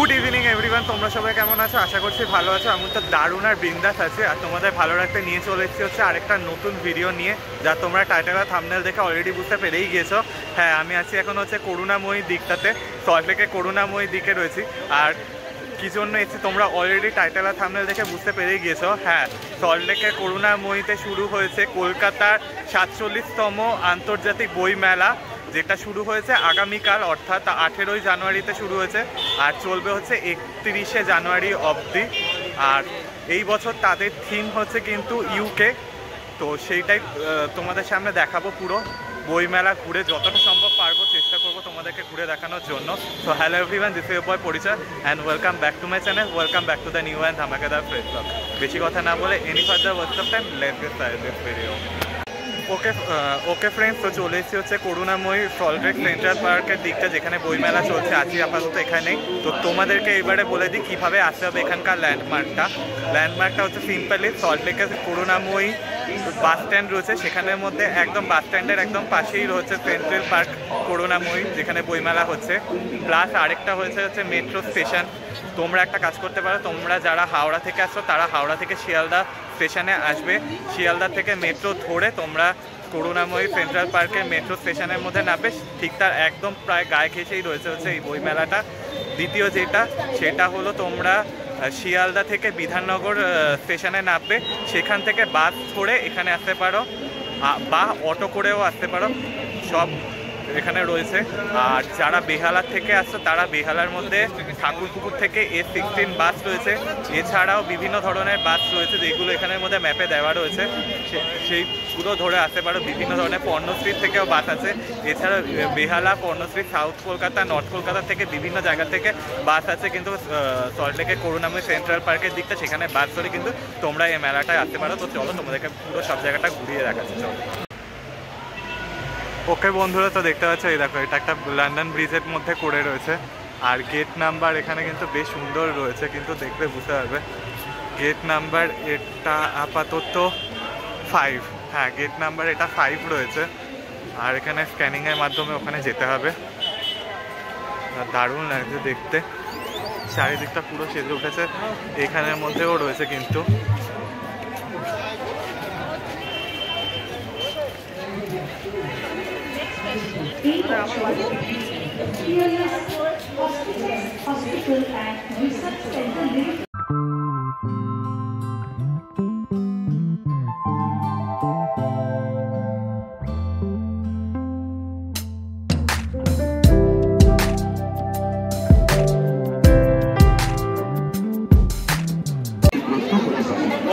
Good evening everyone, তোমরা সবাই কেমন আছো? আশা করছি ভালো আছো। আমি তো দারুণ আর বিন্দাস আছে, আর তোমাদের ভালো রাখতে নিয়ে চলে এসেছি হচ্ছে আরেকটা নতুন ভিডিও নিয়ে, যা তোমরা টাইটেল আর থাম্বনেল দেখে অলরেডি বুঝতে পেরেই গিয়েছো। হ্যাঁ, আমি আছি এখন হচ্ছে করুণাময়ী দিকটাতে, সল্টলেকে করুণাময়ী দিকে রয়েছি। আর কী জন্য এসেছি তোমরা অলরেডি টাইটেল আর থাম্বনেল দেখে বুঝতে পেরেই গিয়েছো। হ্যাঁ, সল্টলেকের করুণাময়ীতে শুরু হয়েছে কলকাতার 47তম আন্তর্জাতিক বই মেলা, যেটা শুরু হয়েছে আগামীকাল অর্থাৎ 18ই জানুয়ারিতে শুরু হয়েছে আর চলবে হচ্ছে 31শে জানুয়ারি অবধি। আর এই বছর তাদের থিম হচ্ছে কিন্তু ইউকে, তো সেইটাই তোমাদের সামনে দেখাবো। পুরো বইমেলা ঘুরে যতটা সম্ভব পারবো চেষ্টা করবো তোমাদেরকে ঘুরে দেখানোর জন্য। So hello everyone, this is Boi Porichoy and welcome back to my channel, welcome back to the new and ধামাকাদার ফ্রেশ ব্লগ। বেশি কথা না বলে any further waste of time, let's get started this video. Okay friends, তো চলে এসেছি হচ্ছে করুণাময়ী Salt Lake central পার্কের দিকটা, যেখানে বইমেলা চলছে। আছি আপাতত এখানেই। তো তোমাদেরকে এবারে বলে দিই কীভাবে আসতে হবে এখানকার ল্যান্ডমার্কটা হচ্ছে সিম্পলি সল্টলেকের করুণাময়ী বাস স্ট্যান্ড রয়েছে, সেখানের মধ্যে একদম বাস স্ট্যান্ডের একদম পাশেই রয়েছে সেন্ট্রাল পার্ক করুণাময়ী, যেখানে বইমেলা হচ্ছে। প্লাস আরেকটা হচ্ছে মেট্রো স্টেশন। তোমরা একটা কাজ করতে পারো, তোমরা যারা হাওড়া থেকে আসছো তারা হাওড়া থেকে শিয়ালদা স্টেশনে আসবে, শিয়ালদা থেকে মেট্রো ধরে তোমরা করুণাময়ী সেন্ট্রাল পার্কের মেট্রো স্টেশনের মধ্যে নামবে। ঠিক তার একদম প্রায় গায়ে ঘেঁষেই রয়েছে হচ্ছে এই বইমেলাটা। দ্বিতীয় সেটা হলো তোমরা শিয়ালদা থেকে বিধাননগর স্টেশনে নামবে, সেখান থেকে বাস ধরে এখানে আসতে পারো বা অটো করেও আসতে পারো, সব এখানে রয়েছে। আর যারা বেহালার থেকে আসছো তারা বেহালার মধ্যে ঠাকুরপুকুর থেকে A16 বাস রয়েছে, এছাড়াও বিভিন্ন ধরনের বাস রয়েছে যেগুলো এখানের মধ্যে ম্যাপে দেওয়া রয়েছে, সেইগুলো ধরে আসতে পারো। বিভিন্ন ধরনের পর্ণশ্রী থেকেও বাস আছে, এছাড়া বেহালা, পর্ণশ্রী, সাউথ কলকাতা, নর্থ কলকাতা থেকে বিভিন্ন জায়গা থেকে বাস আছে। কিন্তু সল্টলেকের করুণাময়ী সেন্ট্রাল পার্কের দিকটা, সেখানে বাস ধরে কিন্তু তোমরা এই মেলাটায় আসতে পারো। তো চলো তোমাদেরকে পুরো সব জায়গাটা ঘুরিয়ে দেখাচ্ছি, চলো। ওকে বন্ধুরা, তো দেখতে পাচ্ছ এই দেখো, এটা একটা লন্ডন ব্রিজের মধ্যে করে রয়েছে। আর গেট নাম্বার এখানে কিন্তু বেশ সুন্দর রয়েছে, কিন্তু দেখলে বুঝতে পারবে। গেট নাম্বার এটা আপাতত 5। হ্যাঁ, গেট নাম্বার এটা 5 রয়েছে। আর এখানে স্ক্যানিংয়ের মাধ্যমে ওখানে যেতে হবে। দারুণ লাগছে দেখতে, চারিদিকটা পুরো সেজে উঠেছে। এখানের মধ্যেও রয়েছে কিন্তু। Hospital and Research Center.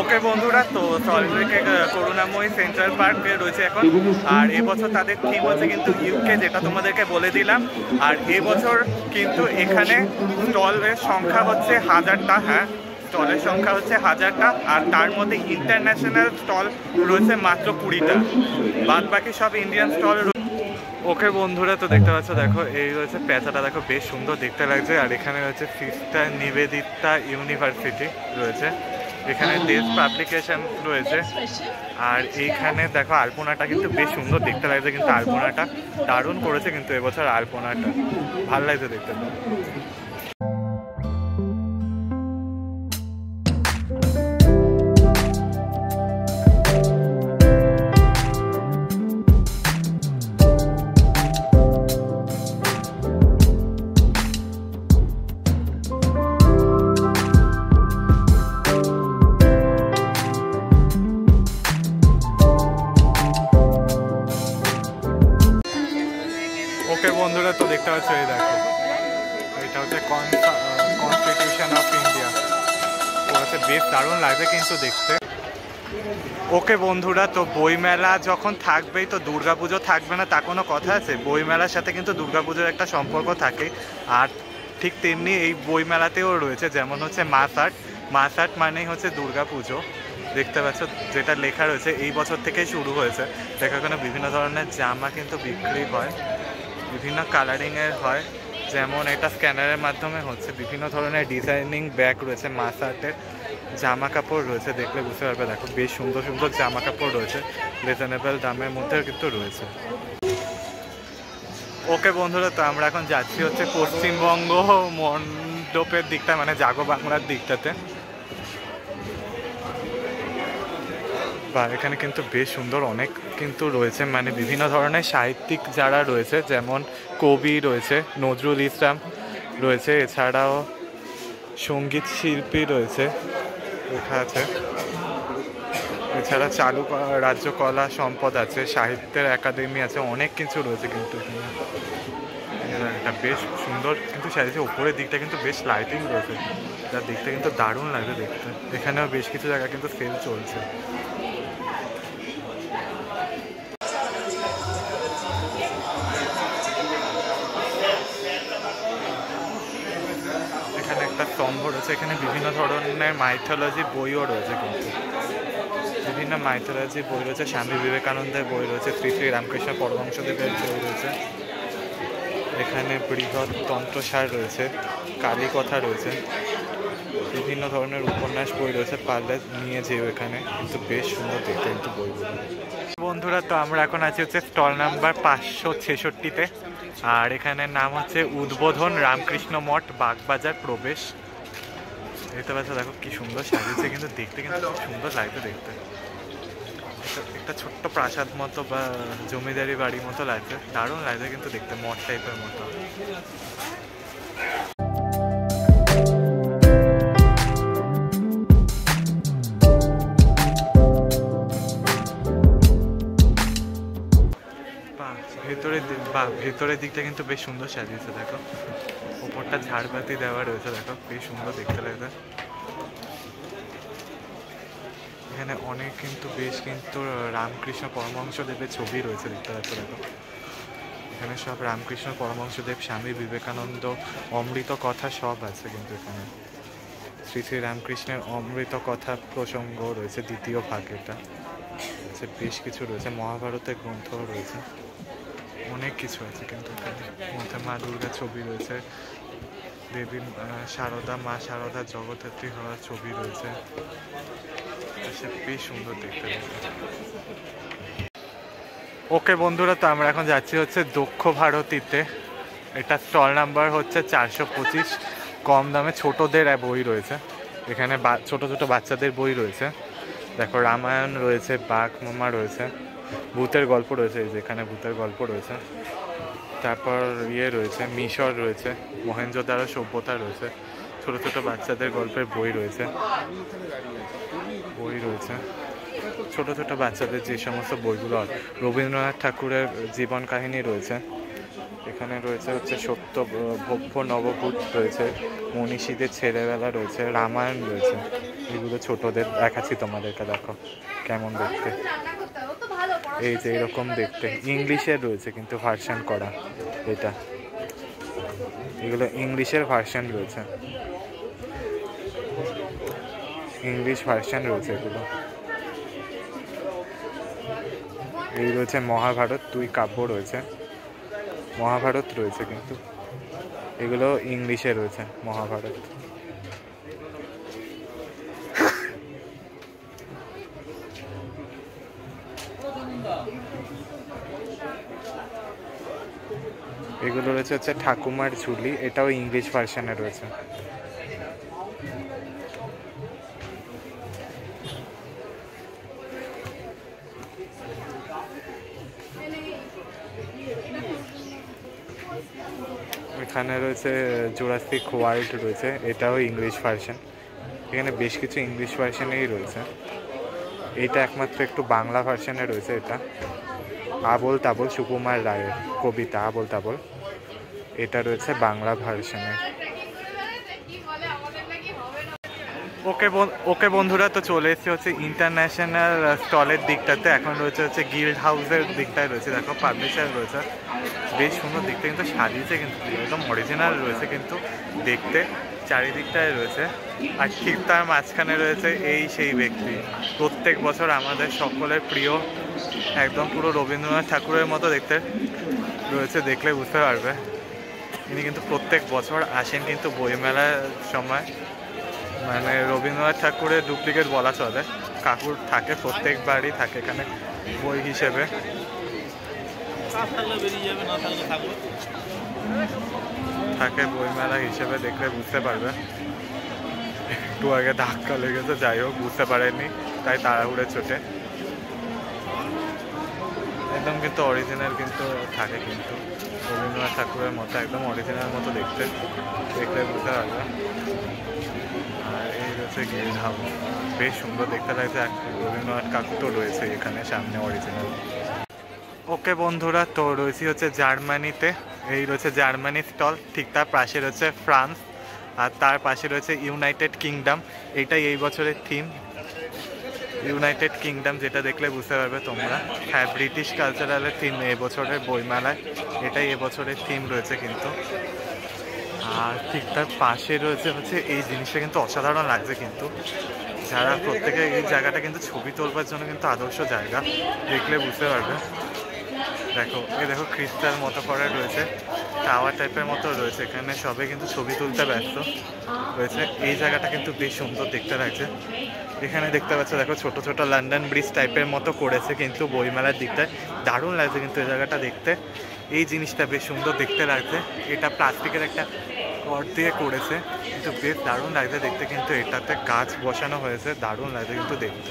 ওকে বন্ধুরা, তো সল্টলেকে করুণাময়ী সেন্ট্রাল পার্কে রয়েছে এখন। আর এবছর তাদের থিম হচ্ছে কিন্তু ইউকে, যেটা তোমাদেরকে বলে দিলাম। আর এবছর কিন্তু এখানে স্টলের সংখ্যা হচ্ছে 1000টা। হ্যাঁ, স্টলের সংখ্যা হচ্ছে 1000টা, আর তার মধ্যে ইন্টারন্যাশনাল স্টল রয়েছে মাত্র 20টা, বাদ বাকি সব ইন্ডিয়ান স্টল। ওকে বন্ধুরা, তো দেখতে পাচ্ছ, দেখো এই রয়েছে পেঁচাটা, দেখো বেশ সুন্দর দেখতে লাগছে। আর এখানে রয়েছে সিস্টার নিবেদিতা ইউনিভার্সিটি রয়েছে, এখানে দেশ পাবলিকেশন রয়েছে। আর এইখানে দেখো আলপনাটা কিন্তু বেশ সুন্দর দেখতে লাগছে, কিন্তু আলপনাটা দারুণ করেছে কিন্তু এবছর আলপনাটা, ভালো লাগছে দেখতে। ওকে বন্ধুরা, তো দেখতে পাচ্ছ এই দেখো, এটা হচ্ছে কনস্টিটিউশন অফ ইন্ডিয়া, ওটাতে বেশ দারুণ লাগবে কিন্তু দেখতে। ওকে বন্ধুরা, তো বইমেলা যখন থাকবেই তো দুর্গাপুজো থাকবে না তা কোনো কথা আছে? বইমেলার সাথে কিন্তু দুর্গাপুজোর একটা সম্পর্ক থাকে। আর ঠিক তেমনি এই বইমেলাতেও রয়েছে, যেমন হচ্ছে মাস আর্ট মানেই হচ্ছে দুর্গাপুজো। দেখতে পাচ্ছ যেটা লেখা রয়েছে, এই বছর থেকেই শুরু হয়েছে। এখানে বিভিন্ন ধরনের জামা কিন্তু বিক্রি হয়, বিভিন্ন কালারিংয়ের হয়, যেমন এটা স্ক্যানারের মাধ্যমে হচ্ছে। বিভিন্ন ধরনের ডিজাইনিং ব্যাগ রয়েছে, মাস আর্টের জামা কাপড় রয়েছে, দেখলে বুঝতে পারবে। দেখো বেশ সুন্দর সুন্দর জামা কাপড় রয়েছে, রিজনেবল দামের মধ্যে কিন্তু রয়েছে। ওকে বন্ধুরা, তো আমরা এখন যাচ্ছি হচ্ছে পশ্চিমবঙ্গ স্টোপের দিকটা, মানে জাগো বাংলার দিকটাতে। বা এখানে কিন্তু বেশ সুন্দর অনেক কিন্তু রয়েছে, মানে বিভিন্ন ধরনের সাহিত্যিক যারা রয়েছে, যেমন কবি রয়েছে, নজরুল ইসলাম রয়েছে, এছাড়াও সঙ্গীত শিল্পী রয়েছে লেখা আছে, এছাড়া চালু রাজ্য কলা সম্পদ আছে, সাহিত্যের একাডেমি আছে, অনেক কিছু রয়েছে কিন্তু এখানে। এটা বেশ সুন্দর কিন্তু সাজিয়েছে, উপরের দিকটা কিন্তু বেশ লাইটিং রয়েছে, যা দেখতে কিন্তু দারুণ লাগে দেখতে। এখানেও বেশ কিছু জায়গা কিন্তু সেল চলছে। এখানে একটা স্তম্ভ রয়েছে, এখানে বিভিন্ন ধরনের মাইথোলজি বইও রয়েছে কিন্তু, বিভিন্ন মাইথোলজি বই রয়েছে, স্বামী বিবেকানন্দের বই রয়েছে, শ্রী শ্রী রামকৃষ্ণ পরমহংসদেবের বই রয়েছে, এখানে বৃহৎ তন্ত্রসার রয়েছে, কালীকথা রয়েছে, বিভিন্ন ধরনের উপন্যাস বই রয়েছে, পারলে নিয়ে যেও এখানে, কিন্তু বেশ সুন্দর দেখতে কিন্তু বইগুলো। বন্ধুরা, তো আমরা এখন আছি হচ্ছে স্টল নাম্বার 566-তে, আর এখানের নাম হচ্ছে উদ্বোধন রামকৃষ্ণ মঠ, বাগবাজার প্রবেশ। দেখতে পাচ্ছ, দেখো কি সুন্দর সাজিয়েছে, কিন্তু দেখতে কিন্তু খুব সুন্দর লাগছে দেখতে। একটা ছোট্ট প্রাসাদ মতো বা জমিদারি বাড়ি মতো লাগছে, দারুণ লাগছে কিন্তু দেখতে, মঠ টাইপের মতো। ভেতরের দিকটা কিন্তু বেশ সুন্দর সাজিয়েছে, দেখো উপরটা ঝাড়বাতি দেওয়া রয়েছে, দেখো বেশ সুন্দর দেখতে লাগছে। এখানে অনেক কিন্তু বেশ কিন্তু রামকৃষ্ণ পরমহংসদেবের ছবি রয়েছে, দেখতে পাচ্ছ দেখো। এখানে সব রামকৃষ্ণ পরমহংসদেব, স্বামী বিবেকানন্দ, অমৃত কথা সব আছে কিন্তু এখানে। শ্রী শ্রী রামকৃষ্ণের অমৃত কথা প্রসঙ্গ রয়েছে, দ্বিতীয় ভাগ এটা বেশ কিছু রয়েছে, মহাভারতের গ্রন্থও রয়েছে, অনেক কিছু আছে কিন্তু এখানে। মধ্যে মা দুর্গার ছবি রয়েছে, দেবী শারদা, মা শারদা জগদ্ধাত্রী হওয়ার ছবি রয়েছে, বেশ সুন্দর দেখতে লাগছে। ওকে বন্ধুরা, তো আমরা এখন যাচ্ছি হচ্ছে দক্ষ ভারতীতে। এটা স্টল নাম্বার হচ্ছে 425। কম দামে ছোটদের বই রয়েছে এখানে, ছোট ছোট বাচ্চাদের বই রয়েছে, দেখো রামায়ণ রয়েছে, বাঘ মামা রয়েছে, ভূতের গল্প রয়েছে, এই যে এখানে ভূতের গল্প রয়েছে, তারপর রয়েছে মিশর রয়েছে, মহেঞ্জোদারো সভ্যতা রয়েছে, ছোট ছোট বাচ্চাদের গল্পের বই রয়েছে, ছোট ছোট বাচ্চাদের যে সমস্ত বইগুলো, রবীন্দ্রনাথ ঠাকুরের জীবন কাহিনী রয়েছে, এখানে রয়েছে হচ্ছে সত্য ভব্য নবভূত রয়েছে, মনীষীদের ছেলেবেলা রয়েছে, রামায়ণ রয়েছে। এগুলো ছোটদের দেখাচ্ছি তোমাদেরকে, দেখো কেমন দেখতে, এই যে এরকম দেখতে। ইংলিশের রয়েছে কিন্তু ভার্সন করা, এটা এগুলো ইংলিশের ভার্সন রয়েছে, ইংলিশ ভার্সন রয়েছে এগুলো। এই রয়েছে মহাভারত, 2 কাব্য রয়েছে, মহাভারত রয়েছে কিন্তু এগুলো ইংলিশে রয়েছে মহাভারত। এগুলো রয়েছে হচ্ছে ঠাকুমার ঝুলি, এটাও ইংলিশ ভার্সনে রয়েছে। এখানে রয়েছে জুরাসিক ওয়ার্ল্ড রয়েছে, এটাও ইংলিশ ভার্সন। এখানে বেশ কিছু ইংলিশ ভার্সনেই রয়েছে, এইটা একমাত্র একটু বাংলা ভার্সনে রয়েছে। এটা আবোল তাবোল, সুকুমার রায়ের কবিতা আবোল তাবোল, এটা রয়েছে বাংলা ভার্সনে। ওকে বন্ধুরা, তো চলে এসেছি হচ্ছে ইন্টারন্যাশনাল স্টলের দিকটাতে। এখন রয়েছে হচ্ছে গিল্ড হাউসের দিকটায় রয়েছে, দেখো পাবলিশার রয়েছে, বেশ সুন্দর দেখতে কিন্তু সাজিয়েছে, কিন্তু একদম অরিজিনাল রয়েছে কিন্তু দেখতে, চারিদিকটায় রয়েছে। আর ঠিক তার মাঝখানে রয়েছে এই সেই ব্যক্তি, প্রত্যেক বছর আমাদের সকলের প্রিয়, একদম পুরো রবীন্দ্রনাথ ঠাকুরের মতো দেখতে রয়েছে, দেখলে বুঝতে পারবে। ইনি কিন্তু প্রত্যেক বছর আসেন কিন্তু বইমেলার সময়, মানে রবীন্দ্রনাথ ঠাকুরের ডুপ্লিকেট বলা চলে। কাকুর থাকে, প্রত্যেকবারই থাকে এখানে বই হিসেবে। থাকে বইমেলা হিসেবে দেখলে বুঝতে পারবে। একটু আগে ধাক্কা লেগেছে, যাই হোক বুঝতে পারেনি, তাই তাড়াহুড়ে ছোটে। একদম কিন্তু অরিজিনাল কিন্তু থাকে, কিন্তু রবীন্দ্রনাথ ঠাকুরের মতো একদম অরিজিনাল মতো দেখতে, দেখলে বুঝতে পারবে। আর এই হচ্ছে গিরিল হাউস, বেশ সুন্দর দেখতে লাগছে। রবীন্দ্রনাথ কাকু তো রয়েছে এখানে সামনে অরিজিনাল। ওকে বন্ধুরা, তো রয়েছি হচ্ছে জার্মানিতে। এই রয়েছে জার্মানি স্টল, ঠিক তার পাশে রয়েছে ফ্রান্স, আর তার পাশে রয়েছে ইউনাইটেড কিংডম। এইটাই এই বছরের থিম, ইউনাইটেড কিংডম, যেটা দেখলে বুঝতে পারবে তোমরা। হ্যাঁ, ব্রিটিশ কালচারালের থিম এবছরের বইমেলায়, এটাই এবছরের থিম রয়েছে কিন্তু। আর ঠিক তার পাশে রয়েছে হচ্ছে এই জিনিসটা কিন্তু অসাধারণ লাগছে কিন্তু। যারা প্রত্যেকে এই জায়গাটা কিন্তু ছবি তোলবার জন্য কিন্তু আদর্শ জায়গা, দেখলে বুঝতে পারবে। দেখো, এই দেখো ক্রিস্টাল মতো করে রয়েছে, টাওয়ার টাইপের মতো রয়েছে, এখানে সবে কিন্তু ছবি তুলতে ব্যস্ত রয়েছে। এই জায়গাটা কিন্তু বেশ সুন্দর দেখতে লাগছে। এখানে দেখতে পাচ্ছ, দেখো ছোট ছোট লন্ডন ব্রিজ টাইপের মতো করেছে কিন্তু বইমেলার দিকটায়, দারুণ লাগছে কিন্তু এই জায়গাটা দেখতে। এই জিনিসটা বেশ সুন্দর দেখতে লাগছে। এটা প্লাস্টিকের একটা রড দিয়ে করেছে, কিন্তু বেশ দারুণ লাগছে দেখতে। কিন্তু এটাতে গাছ বসানো হয়েছে, দারুণ লাগছে কিন্তু দেখতে।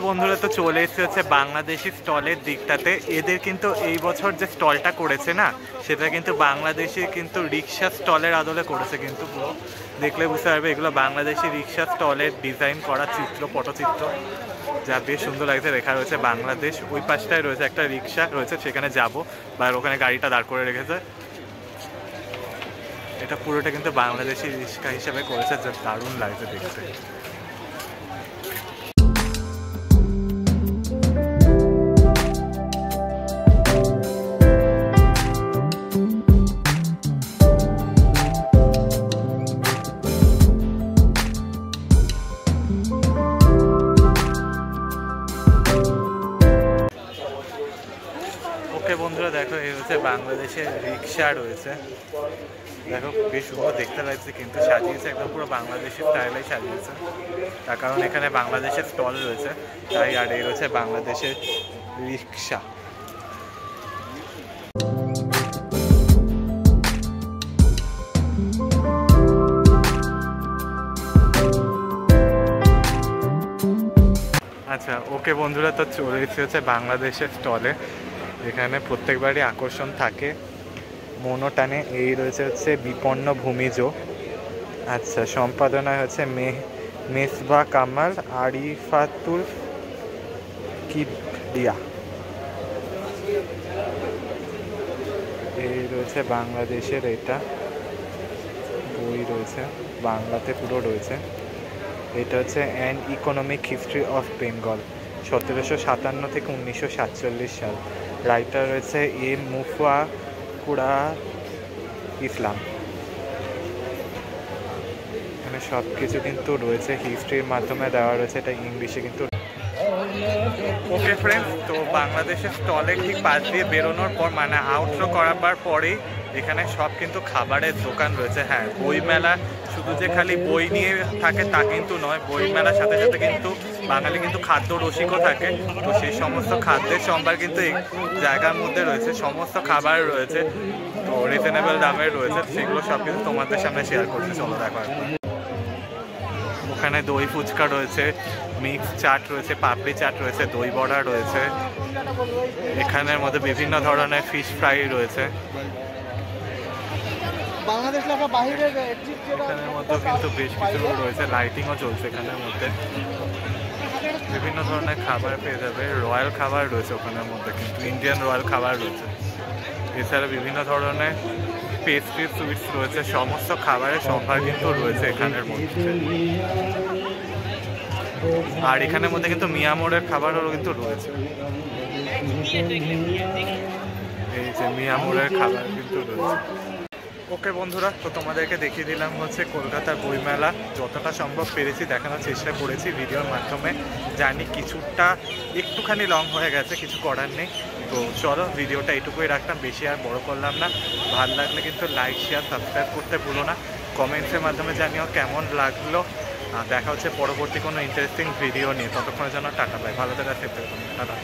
বন্ধুরা তো চলে এসেছে হচ্ছে বাংলাদেশি স্টলের দিকটাতে। এদের কিন্তু এই বছর যে স্টলটা করেছে না, সেটা কিন্তু বাংলাদেশি কিন্তু রিক্সা স্টলের আদলে করেছে কিন্তু। পুরো দেখলে বুঝতে পারবে এগুলো বাংলাদেশি রিক্সা স্টলের ডিজাইন করা চিত্র, পটচিত্র, যা বেশ সুন্দর লাগছে। লেখা রয়েছে বাংলাদেশ। ওই পাশটায় রয়েছে একটা রিক্সা রয়েছে, সেখানে যাব, বা ওখানে গাড়িটা দাঁড় করে রেখেছে। এটা পুরোটা কিন্তু বাংলাদেশি রিক্সা হিসেবে করেছে, যা দারুণ লাগছে দেখতে। বন্ধুরা দেখো, এই হচ্ছে বাংলাদেশের রিক্সা রয়েছে। দেখো বেশ সুন্দর দেখতে লাগছে কিন্তু, সাজিয়েছে একদম পুরো বাংলাদেশের স্টাইলে সাজিয়েছে, তার কারণ এখানে বাংলাদেশের স্টল রয়েছে তাই। আর এই হচ্ছে বাংলাদেশের রিক্সা। আচ্ছা ওকে বন্ধুরা, তো চলে এসেছে হচ্ছে বাংলাদেশের স্টলে। এখানে প্রত্যেকবারই আকর্ষণ থাকে, মনও টানে। এই রয়েছে হচ্ছে বিপন্ন ভূমিজ। আচ্ছা, সম্পাদনায় হচ্ছে মেসবা কামাল, আরিফাতুল কিবরিয়া। এই রয়েছে বাংলাদেশের এটা বই রয়েছে, বাংলাতে পুরো রয়েছে। এটা হচ্ছে an economic history of Bengal, 1757 থেকে 1947 সাল। রাইটার রয়েছে মুফাকুরা ইসলাম। এখানে সব কিছু কিন্তু রয়েছে, হিস্ট্রির মাধ্যমে দেওয়া রয়েছে, এটা ইংলিশে কিন্তু। ওকে ফ্রেন্ডস, তো বাংলাদেশের স্টলে ঠিক পাশ দিয়ে বেরোনোর পর, মানে আউটরো করাবার পরেই এখানে সব কিন্তু খাবারের দোকান রয়েছে। হ্যাঁ, বইমেলা শুধু যে খালি বই নিয়ে থাকে তা কিন্তু নয়, বইমেলার সাথে সাথে কিন্তু বাঙালি কিন্তু খাদ্য রসিকও থাকে। তো সেই সমস্ত খাদ্যের সম্ভার কিন্তু এই জায়গার মধ্যে রয়েছে, সমস্ত খাবার রয়েছে, তো রিজনেবল দামের রয়েছে। সেগুলো সব কিছু তোমাদের সামনে শেয়ার করতে চলো দেখো। ওখানে দই ফুচকা রয়েছে, মিক্স চাট রয়েছে, পাপড়ি চাট রয়েছে, দই বড়া রয়েছে। এখানের মধ্যে বিভিন্ন ধরনের ফিশ ফ্রাই রয়েছে। এখানের মধ্যেও কিন্তু বেশ কিছু রয়েছে, লাইটিংও চলছে এখানের মধ্যে। বিভিন্ন ধরনের খাবার পেয়ে যাবে, রয়্যাল খাবার রয়েছে ওখানের মধ্যে, কিন্তু ইন্ডিয়ান রয়্যাল খাবার রয়েছে। এছাড়া বিভিন্ন ধরনের পেস্ট্রি সুইটস রয়েছে, সমস্ত খাবারের সম্ভার কিন্তু রয়েছে এখানের মধ্যে। আর এখানের মধ্যে কিন্তু মিয়ামোরের খাবারও কিন্তু রয়েছে। এই যে মিয়ামোরের খাবার কিন্তু রয়েছে। ওকে বন্ধুরা, তো তোমাদেরকে দেখিয়ে দিলাম হচ্ছে কলকাতার বইমেলা। যতটা সম্ভব পেরেছি দেখানোর চেষ্টা করেছি ভিডিওর মাধ্যমে। জানি কিছুটা একটুখানি লং হয়ে গেছে, কিছু করার নেই। তো চলো ভিডিওটা এটুকুই রাখলাম, বেশি আর বড় করলাম না। ভালো লাগলে কিন্তু লাইক শেয়ার সাবস্ক্রাইব করতে ভুলো না। কমেন্টসের মাধ্যমে জানিও কেমন লাগলো। দেখা হচ্ছে পরবর্তী কোনো ইন্টারেস্টিং ভিডিও নিয়ে। ততক্ষণের জন্য টাটা, বাই, ভালো থাকা, সেফ থাকো, টাটা।